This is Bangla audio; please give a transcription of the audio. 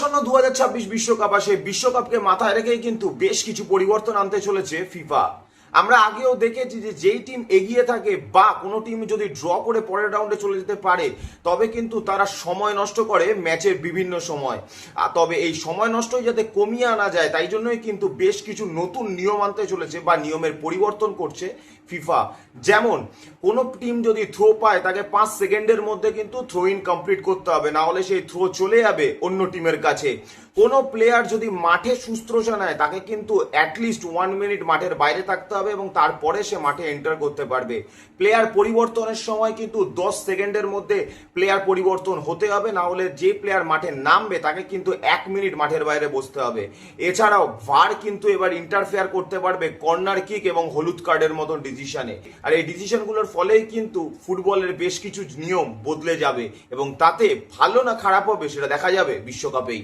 আসন্ন 2026 বিশ্বকাপ আসে, বিশ্বকাপকে মাথায় রেখেই কিন্তু বেশ কিছু পরিবর্তন আনতে চলেছে ফিফা। আমরা আগেও দেখেছি যে যেই টিম এগিয়ে থাকে বা কোনো টিম যদি ড্র করে পরের রাউন্ডে চলে যেতে পারে, তবে কিন্তু তারা সময় নষ্ট করে ম্যাচের বিভিন্ন সময়। তবে এই সময় নষ্টই যাতে কমিয়ে আনা যায়, তাই জন্যই কিন্তু বেশ কিছু নতুন নিয়ম আনতে চলেছে বা নিয়মের পরিবর্তন করছে ফিফা। যেমন কোনো টিম যদি থ্রো পায়, তাকে 5 সেকেন্ডের মধ্যে কিন্তু থ্রো ইন কমপ্লিট করতে হবে, না হলে সেই থ্রো চলে যাবে অন্য টিমের কাছে। কোনো প্লেয়ার যদি মাঠে সুস্থতা নেয়, তাকে কিন্তু অ্যাটলিস্ট 1 মিনিট মাঠের বাইরে থাকতে হবে এবং তারপরে সে মাঠে এন্টার করতে পারবে। প্লেয়ার পরিবর্তনের সময় কিন্তু 10 সেকেন্ডের মধ্যে প্লেয়ার পরিবর্তন হতে হবে, না হলে যে প্লেয়ার মাঠে নামবে তাকে কিন্তু 1 মিনিট মাঠের বাইরে বসতে হবে। এছাড়াও ভার কিন্তু এবার ইন্টারফেয়ার করতে পারবে কর্নার কিক এবং হলুদ কার্ডের মতন ডিসিশনে। আর এই ডিসিশনগুলোর ফলেই কিন্তু ফুটবলের বেশ কিছু নিয়ম বদলে যাবে এবং তাতে ভালো না খারাপ হবে সেটা দেখা যাবে বিশ্বকাপেই।